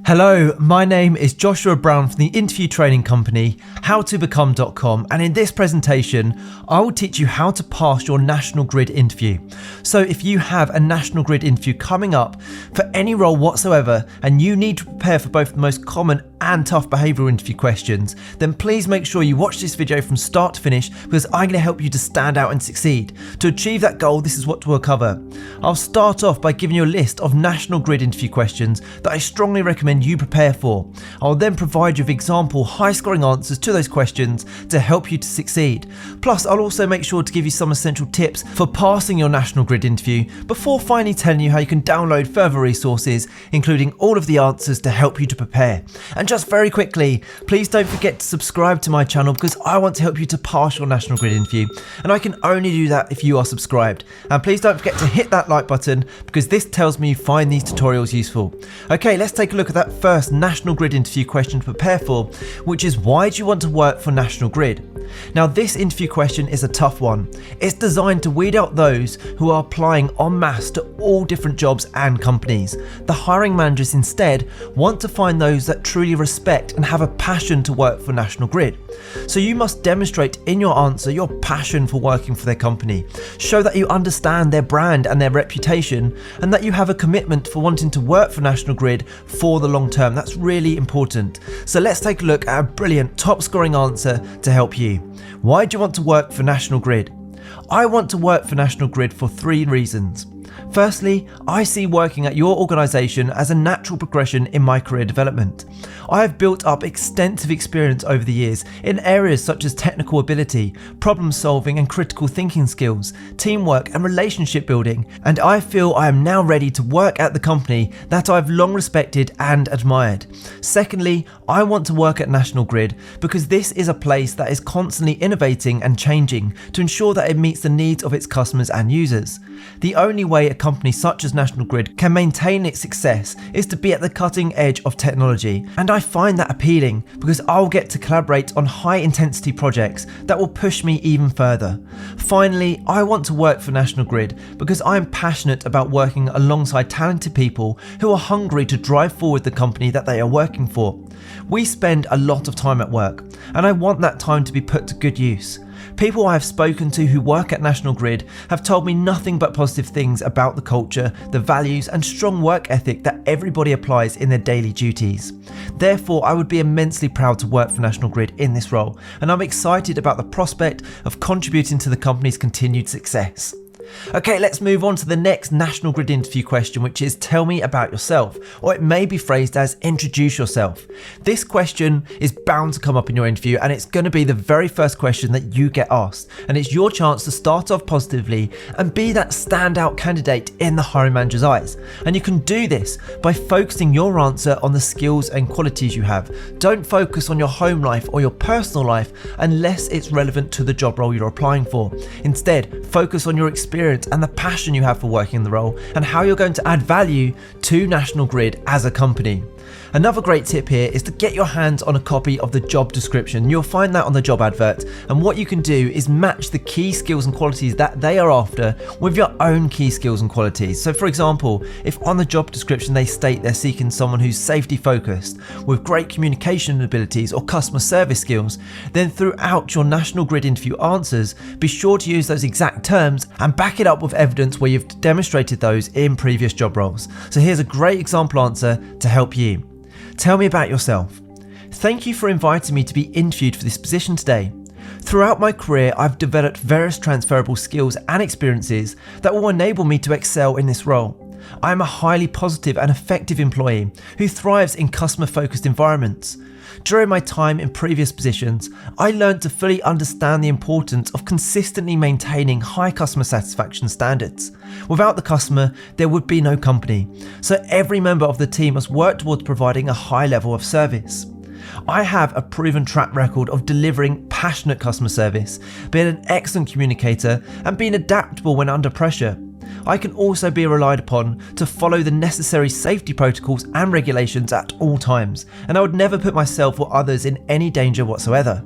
Hello, my name is Joshua Brown from the interview training company howtobecome.com, and in this presentation I will teach you how to pass your National Grid interview. So if you have a National Grid interview coming up for any role whatsoever and you need to prepare for both the most common and tough behavioural interview questions, then please make sure you watch this video from start to finish, because I'm going to help you to stand out and succeed. To achieve that goal, this is what we'll cover. I'll start off by giving you a list of National Grid interview questions that I strongly recommend you prepare for. I'll then provide you with example high scoring answers to those questions to help you to succeed. Plus, I'll also make sure to give you some essential tips for passing your National Grid interview before finally telling you how you can download further resources, including all of the answers to help you to prepare. And just very quickly, please don't forget to subscribe to my channel, because I want to help you to pass your National Grid interview, and I can only do that if you are subscribed. And please don't forget to hit that like button, because this tells me you find these tutorials useful. Okay, let's take a look at that first National Grid interview question to prepare for, which is, why do you want to work for National Grid? Now, this interview question is a tough one. It's designed to weed out those who are applying en masse to all different jobs and companies. The hiring managers instead want to find those that truly respect and have a passion to work for National Grid. So you must demonstrate in your answer your passion for working for their company. Show that you understand their brand and their reputation, and that you have a commitment for wanting to work for National Grid for the long term. That's really important. So let's take a look at a brilliant top scoring answer to help you. Why do you want to work for National Grid? I want to work for National Grid for 3 reasons. Firstly, I see working at your organisation as a natural progression in my career development. I have built up extensive experience over the years in areas such as technical ability, problem solving and critical thinking skills, teamwork and relationship building, and I feel I am now ready to work at the company that I've long respected and admired. Secondly, I want to work at National Grid because this is a place that is constantly innovating and changing to ensure that it meets the needs of its customers and users. The only way a company such as National Grid can maintain its success is to be at the cutting edge of technology, and I find that appealing because I'll get to collaborate on high intensity projects that will push me even further. Finally, I want to work for National Grid because I am passionate about working alongside talented people who are hungry to drive forward the company that they are working for. We spend a lot of time at work, and I want that time to be put to good use. People I have spoken to who work at National Grid have told me nothing but positive things about the culture, the values and strong work ethic that everybody applies in their daily duties. Therefore, I would be immensely proud to work for National Grid in this role, and I'm excited about the prospect of contributing to the company's continued success. Okay, let's move on to the next National Grid interview question, which is, tell me about yourself, or it may be phrased as introduce yourself. This question is bound to come up in your interview, and it's going to be the very first question that you get asked, and it's your chance to start off positively and be that standout candidate in the hiring manager's eyes. And you can do this by focusing your answer on the skills and qualities you have. Don't focus on your home life or your personal life unless it's relevant to the job role you're applying for. Instead, focus on your experience and the passion you have for working in the role, and how you're going to add value to National Grid as a company. Another great tip here is to get your hands on a copy of the job description. You'll find that on the job advert, and what you can do is match the key skills and qualities that they are after with your own key skills and qualities. So for example, if on the job description they state they're seeking someone who's safety focused, with great communication abilities or customer service skills, then throughout your National Grid interview answers, be sure to use those exact terms and back it up with evidence where you've demonstrated those in previous job roles. So here's a great example answer to help you. Tell me about yourself. Thank you for inviting me to be interviewed for this position today. Throughout my career, I've developed various transferable skills and experiences that will enable me to excel in this role. I am a highly positive and effective employee who thrives in customer-focused environments. During my time in previous positions, I learned to fully understand the importance of consistently maintaining high customer satisfaction standards. Without the customer, there would be no company, so every member of the team must work towards providing a high level of service. I have a proven track record of delivering passionate customer service, being an excellent communicator and being adaptable when under pressure. I can also be relied upon to follow the necessary safety protocols and regulations at all times, and I would never put myself or others in any danger whatsoever.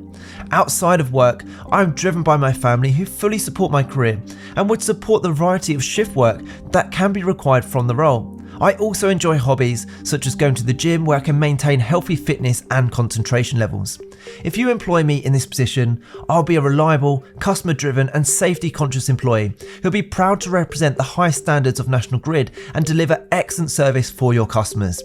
Outside of work, I am driven by my family who fully support my career and would support the variety of shift work that can be required from the role. I also enjoy hobbies such as going to the gym where I can maintain healthy fitness and concentration levels. If you employ me in this position, I'll be a reliable, customer-driven and safety-conscious employee who'll be proud to represent the high standards of National Grid and deliver excellent service for your customers.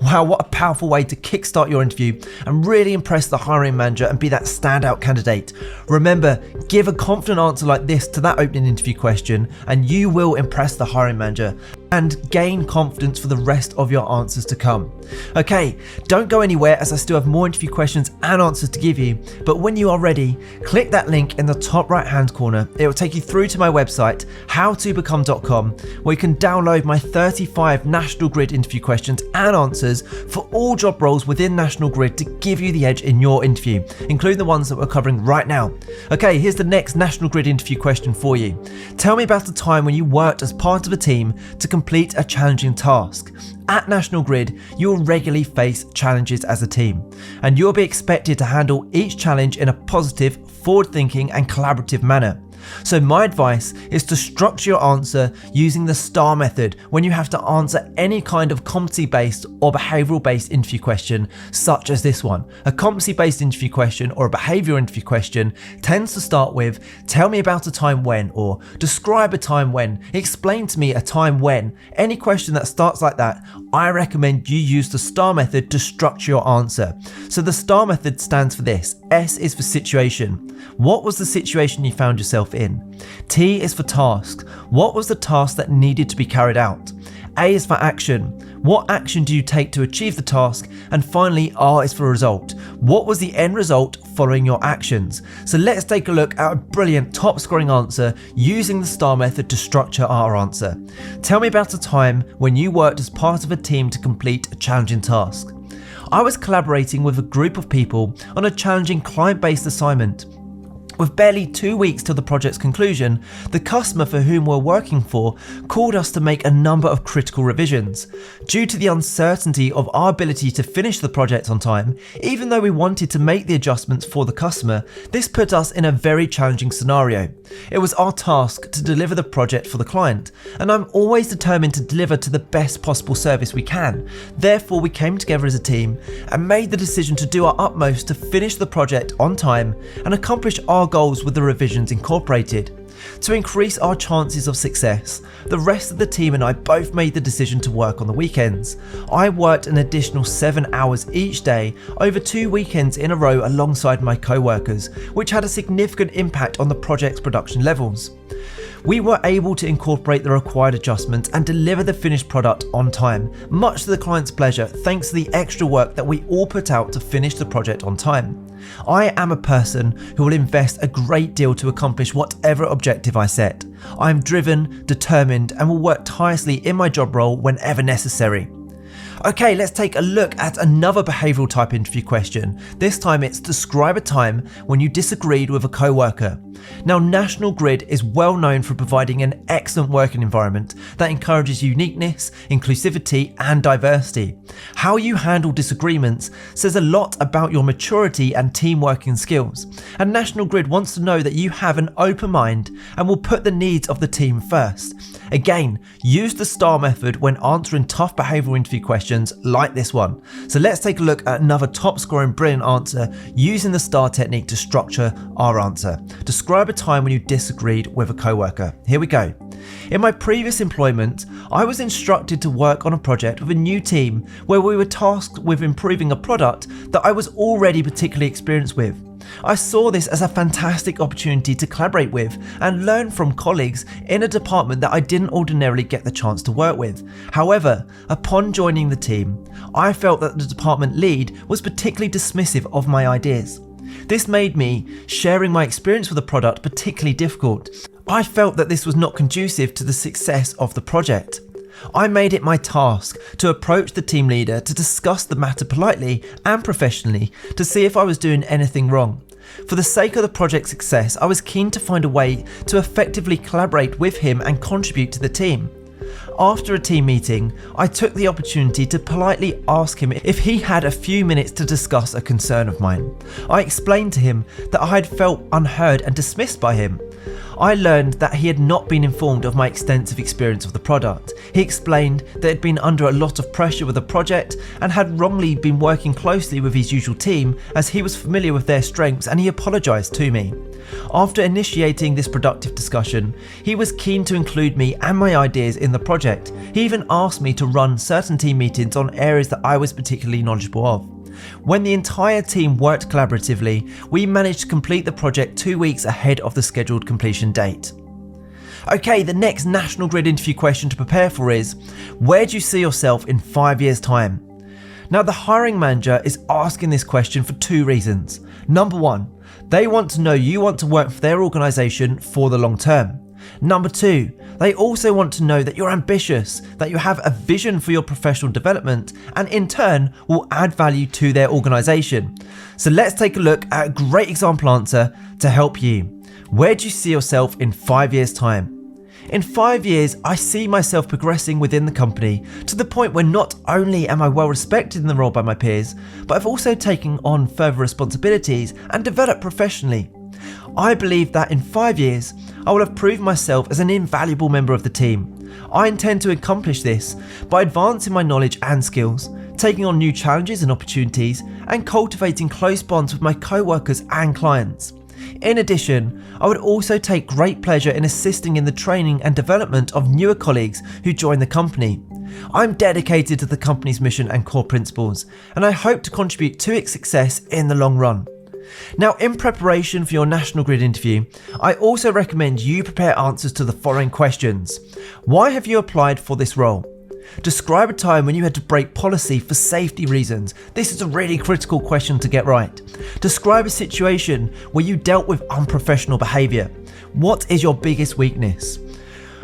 Wow, what a powerful way to kickstart your interview and really impress the hiring manager and be that standout candidate. Remember, give a confident answer like this to that opening interview question and you will impress the hiring manager and gain confidence for the rest of your answers to come. Okay, don't go anywhere as I still have more interview questions and answers to give you, but when you are ready, click that link in the top right hand corner. It will take you through to my website, howtobecome.com, where you can download my 35 National Grid interview questions and answers for all job roles within National Grid to give you the edge in your interview, including the ones that we're covering right now. Okay, here's the next National Grid interview question for you. Tell me about a time when you worked as part of a team to complete a challenging task. At National Grid, you will regularly face challenges as a team, and you'll be expected to handle each challenge in a positive, forward-thinking and collaborative manner. So my advice is to structure your answer using the STAR method when you have to answer any kind of competency-based or behavioural-based interview question, such as this one. A competency-based interview question or a behavioural interview question tends to start with, tell me about a time when, or describe a time when, explain to me a time when. Any question that starts like that, I recommend you use the STAR method to structure your answer. So the STAR method stands for this. S is for situation. What was the situation you found yourself in? T is for task. What was the task that needed to be carried out? A is for action. What action do you take to achieve the task? And finally, R is for result. What was the end result following your actions? So let's take a look at a brilliant top scoring answer using the STAR method to structure our answer. Tell me about a time when you worked as part of a team to complete a challenging task. I was collaborating with a group of people on a challenging client-based assignment. With barely 2 weeks till the project's conclusion, the customer for whom we're working for called us to make a number of critical revisions. Due to the uncertainty of our ability to finish the project on time, even though we wanted to make the adjustments for the customer, this put us in a very challenging scenario. It was our task to deliver the project for the client, and I'm always determined to deliver to the best possible service we can. Therefore, we came together as a team and made the decision to do our utmost to finish the project on time and accomplish our goals with the revisions incorporated. To increase our chances of success, the rest of the team and I both made the decision to work on the weekends. I worked an additional 7 hours each day over 2 weekends in a row alongside my co-workers, which had a significant impact on the project's production levels. We were able to incorporate the required adjustments and deliver the finished product on time, much to the client's pleasure thanks to the extra work that we all put out to finish the project on time. I am a person who will invest a great deal to accomplish whatever objective I set. I am driven, determined, and will work tirelessly in my job role whenever necessary. Okay, let's take a look at another behavioural type interview question. This time it's describe a time when you disagreed with a co-worker. Now, National Grid is well known for providing an excellent working environment that encourages uniqueness, inclusivity and diversity. How you handle disagreements says a lot about your maturity and team working skills, and National Grid wants to know that you have an open mind and will put the needs of the team first. Again, use the STAR method when answering tough behavioural interview questions like this one. So let's take a look at another top scoring brilliant answer using the STAR technique to structure our answer. Describe a time when you disagreed with a co-worker. Here we go. In my previous employment, I was instructed to work on a project with a new team where we were tasked with improving a product that I was already particularly experienced with. I saw this as a fantastic opportunity to collaborate with and learn from colleagues in a department that I didn't ordinarily get the chance to work with. However, upon joining the team, I felt that the department lead was particularly dismissive of my ideas. This made me sharing my experience with the product particularly difficult. I felt that this was not conducive to the success of the project. I made it my task to approach the team leader to discuss the matter politely and professionally to see if I was doing anything wrong. For the sake of the project's success, I was keen to find a way to effectively collaborate with him and contribute to the team. After a team meeting, I took the opportunity to politely ask him if he had a few minutes to discuss a concern of mine. I explained to him that I had felt unheard and dismissed by him. I learned that he had not been informed of my extensive experience of the product. He explained that he had been under a lot of pressure with the project and had wrongly been working closely with his usual team as he was familiar with their strengths, and he apologised to me. After initiating this productive discussion, he was keen to include me and my ideas in the project. He even asked me to run certain team meetings on areas that I was particularly knowledgeable of. When the entire team worked collaboratively, we managed to complete the project 2 weeks ahead of the scheduled completion date. Okay, the next National Grid interview question to prepare for is, where do you see yourself in 5 years' time? Now, the hiring manager is asking this question for 2 reasons. Number 1, they want to know you want to work for their organisation for the long term. Number 2, they also want to know that you're ambitious, that you have a vision for your professional development, and in turn will add value to their organisation. So let's take a look at a great example answer to help you. Where do you see yourself in 5 years' time? In 5 years, I see myself progressing within the company to the point where not only am I well respected in the role by my peers, but I've also taken on further responsibilities and developed professionally. I believe that in 5 years, I will have proved myself as an invaluable member of the team. I intend to accomplish this by advancing my knowledge and skills, taking on new challenges and opportunities, and cultivating close bonds with my co-workers and clients. In addition, I would also take great pleasure in assisting in the training and development of newer colleagues who join the company. I'm dedicated to the company's mission and core principles, and I hope to contribute to its success in the long run. Now, in preparation for your National Grid interview, I also recommend you prepare answers to the following questions. Why have you applied for this role? Describe a time when you had to break policy for safety reasons. This is a really critical question to get right. Describe a situation where you dealt with unprofessional behaviour. What is your biggest weakness?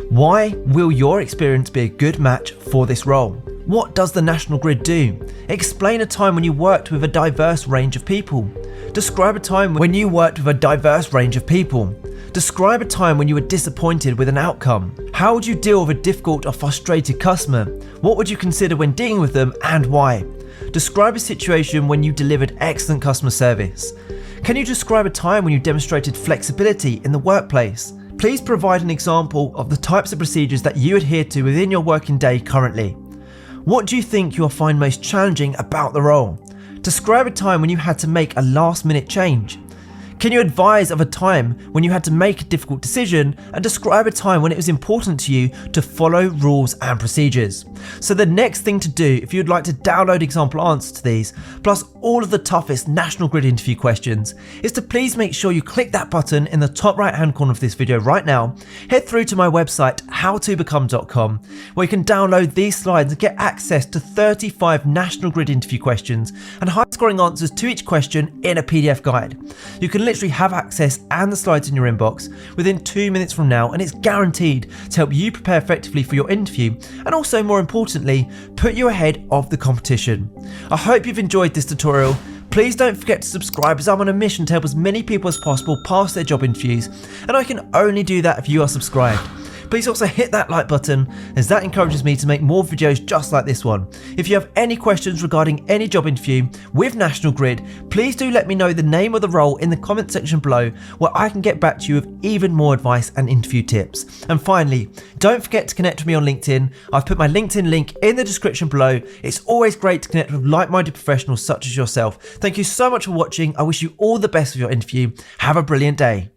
Why will your experience be a good match for this role? What does the National Grid do? Explain a time when you worked with a diverse range of people. Describe a time when you worked with a diverse range of people. Describe a time when you were disappointed with an outcome. How would you deal with a difficult or frustrated customer? What would you consider when dealing with them and why? Describe a situation when you delivered excellent customer service. Can you describe a time when you demonstrated flexibility in the workplace? Please provide an example of the types of procedures that you adhere to within your working day currently. What do you think you'll find most challenging about the role? Describe a time when you had to make a last-minute change. Can you advise of a time when you had to make a difficult decision, and describe a time when it was important to you to follow rules and procedures? So the next thing to do, if you'd like to download example answers to these, plus all of the toughest National Grid interview questions, is to please make sure you click that button in the top right hand corner of this video right now. Head through to my website howtobecome.com, where you can download these slides and get access to 35 National Grid interview questions and high scoring answers to each question in a PDF guide. You can literally have access and the slides in your inbox within 2 minutes from now, and it's guaranteed to help you prepare effectively for your interview and also, more importantly, put you ahead of the competition. I hope you've enjoyed this tutorial. Please don't forget to subscribe, as I'm on a mission to help as many people as possible pass their job interviews, and I can only do that if you are subscribed. Please also hit that like button, as that encourages me to make more videos just like this one. If you have any questions regarding any job interview with National Grid, please do let me know the name of the role in the comment section below, where I can get back to you with even more advice and interview tips. And finally, don't forget to connect with me on LinkedIn. I've put my LinkedIn link in the description below. It's always great to connect with like-minded professionals such as yourself. Thank you so much for watching. I wish you all the best with your interview. Have a brilliant day.